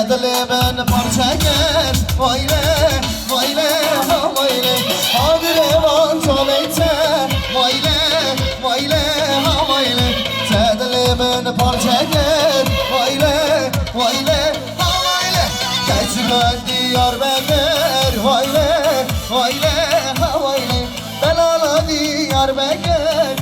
dilimini parça kes Vayle, vayle, ha vayle Abi revan çalıyte Vayle, vayle, ha vayle Dilimini parça kes Vayle, vayle, ha vayle Geçmez diyar beker Vayle, vayle, ha vayle Belala diyar beker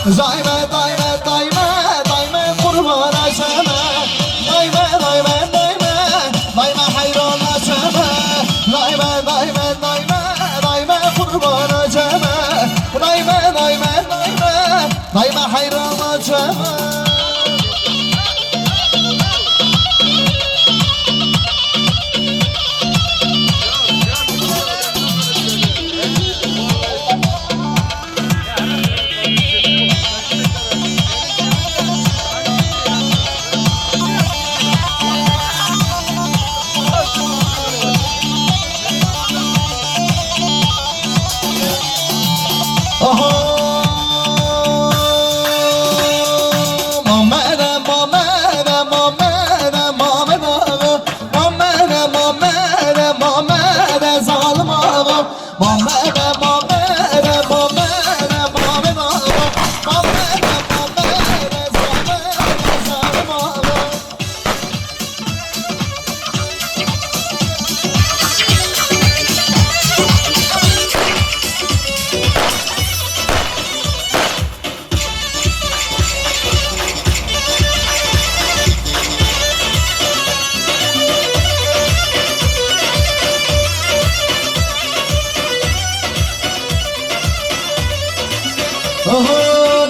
Zayme dayme dayme dayme kurban açeme Dayme dayme dayme dayme hayran açeme Dayme dayme dayme dayme kurban açeme Dayme dayme dayme dayme hayran açeme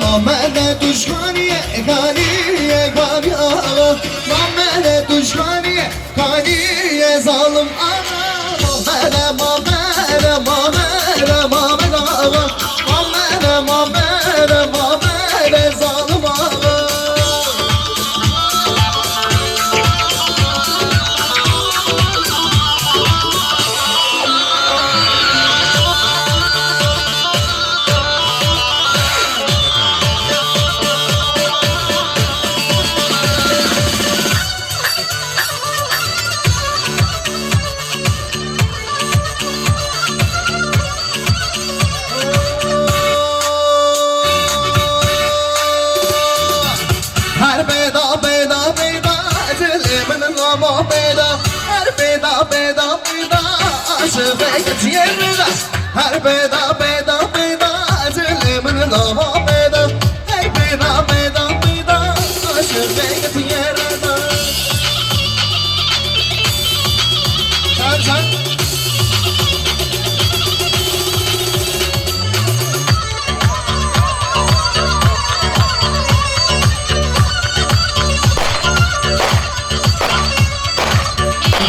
Namene düşkaniye kaniye kaniye Namene düşkaniye kaniye zalim ana Mamene mamene mamene mamene Mamene mamene mamene zalim ana Her beda beda beda acelemin lava beda Her beda beda beda aşık beygeti yerada Sen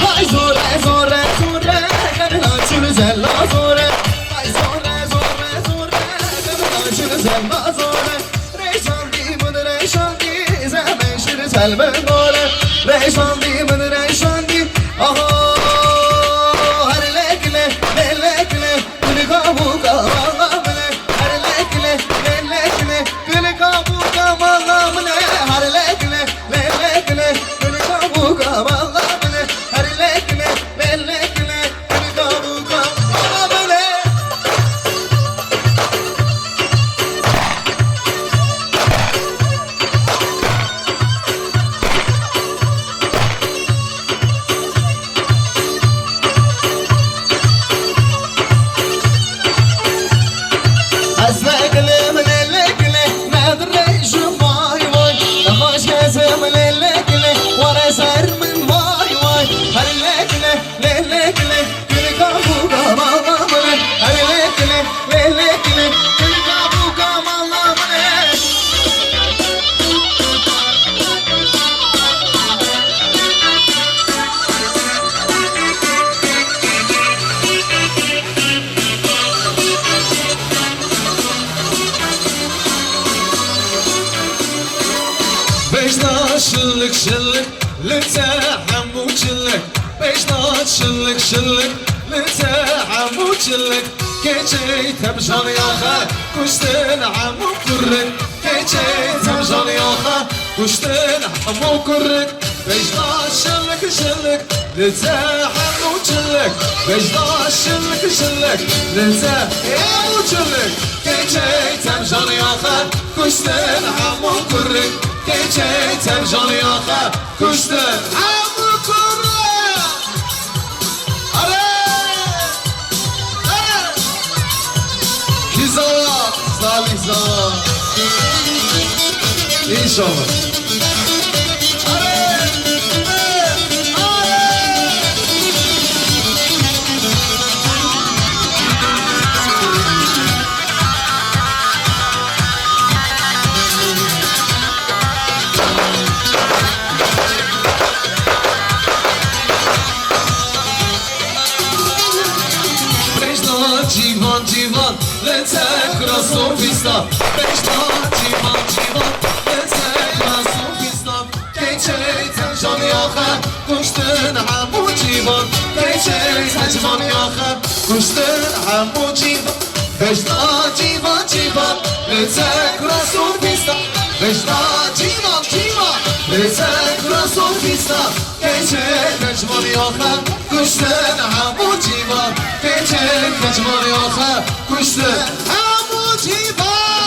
Vay zore zore zore Kadın açını zella zore Zelma zore, reşan dimin reşan di, zemeşir selme gore, reşan dimin reşan di, aha, her lekle, gül kabu kamallamne, her lekle, gül kabu kamallamne, her lekle, gül kabu kamallamne, her lekle, lekine Kılka bu kamallamane Beşna şıllık şıllık lüte hamuçıllık Beşna şıllık şıllık lüte hamuçıllık Keçey temşan yaha kuştun hamu kurruk Keçey temşan yaha kuştun hamu kurruk Beşna şıllık şıllık lüte hamuçıllık Beşna şıllık şıllık lüte hamuçıllık Keçey temşan yaha kuştun hamu kurruk Keçey temşan yaha kuştun hamu kurruk Salih Zala İnşallah Civan civan lete krasovista Beşna civan civan lete krasovista Keçey temşan yaha kuştun hamu civan Keçey temşan yaha kuştun hamu civan Beşna civan civan lete krasovista Beşna civan civan lete krasovista Keçey temşan yaha kuştun hamu civan Keçey temşan yaha kuştun hamu civan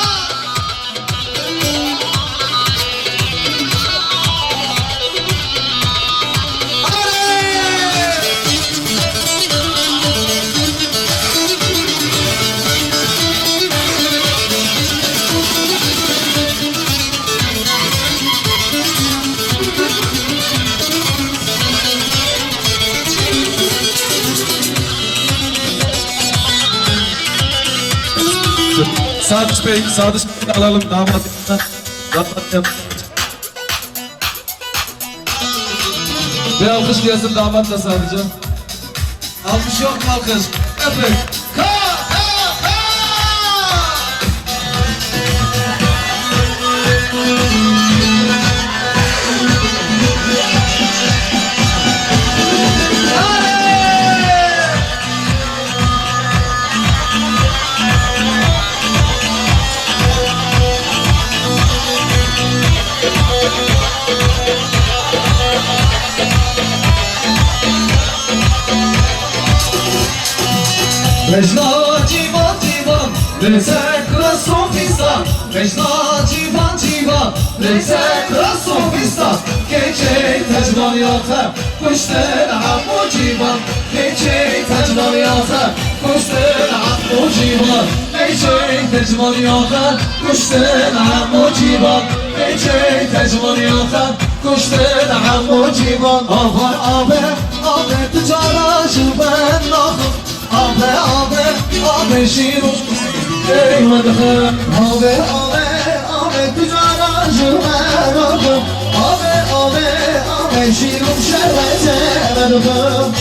Sadıç Bey, Sadıç Bey'i alalım damatımızdan. Bir alkış gelsin damat da sadece. Alkış yok mu alkış? Evet. Beşna civan civan lete krasovista Beşna civan civan lete krasovista Keçey temşan yaha kuştun hamu civan Keçey temşan yaha kuştun hamu civan Keçey temşan yaha kuştun hamu civan Keçey temşan yaha kuştun hamu civan Avar abe abe tüccaracı ben nakım Abe abe abe şirum eyledim Abe abe abe tüccaracı ben oldum Abe abe abe şirum şerbete verdim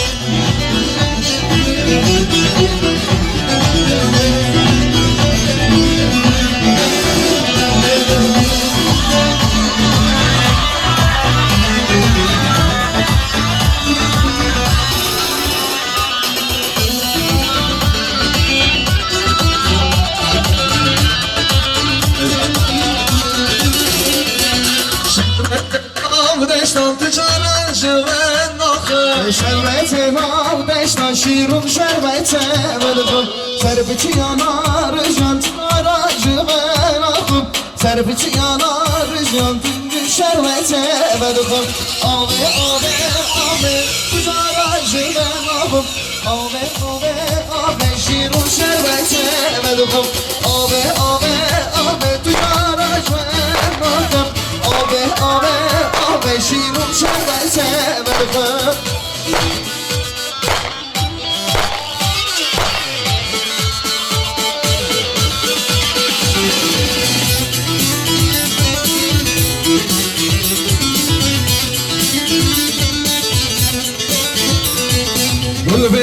Şerbete mavdeşna şirum şerbete verdim Serpiçi yanar jantlara ben adım Serpiçi yanar jantın şerbete verdim Abi abi abi tüccara ben adım Abi abi abi şirum şerbete verdim Abi abi abi tüccara ben adım Abi abi abi şirum şerbete verdim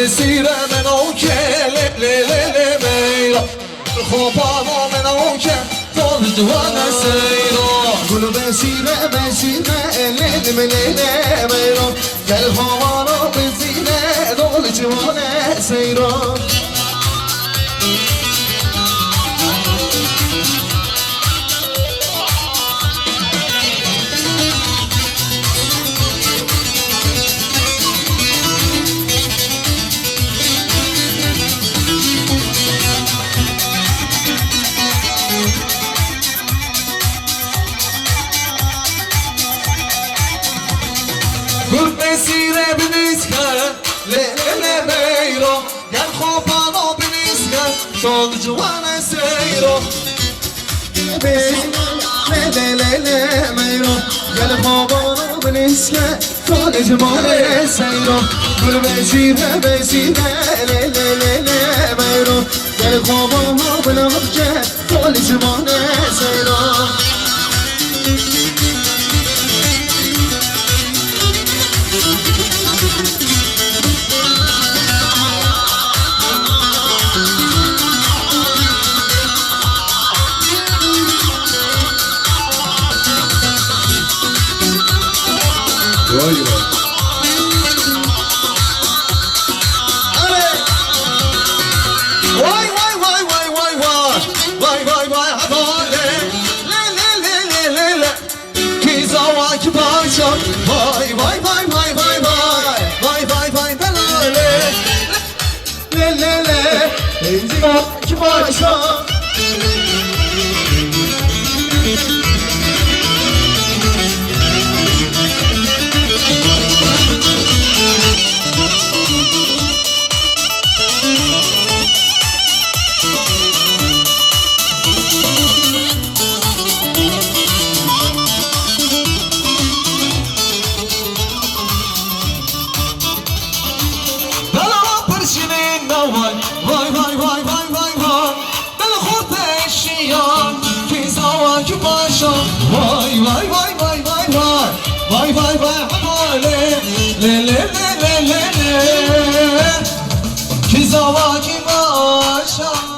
بسیره من اوکه لیلی میرا خوابانو من اوکه دل جوانه سیرا گل بسیره لیلی میرا گل خوابانو بزینه دل جوانه سیرا گل بسیره بنیسکه لیلی میرا گل خوابانو بنیسکه دل جوانه سیرا لیلی میرا گل خوابانو بنیسکه دل جوانه سیرا گل بسیره لیلی میرا گل خوابانو بنیسکه دل جوانه سیرا Vay vay. Vay vay vay vay vay vay vay vay vay havale le Kizawa kibaşa vay vay vay vay vay vay vay vay vay belale le Kizawa kibaşa Vay vay vay vay vay vay Ben khud eşyan Kizawa kibaşa Vay vay vay vay vay vay Vay vay vay havale le Kizawa kibaşa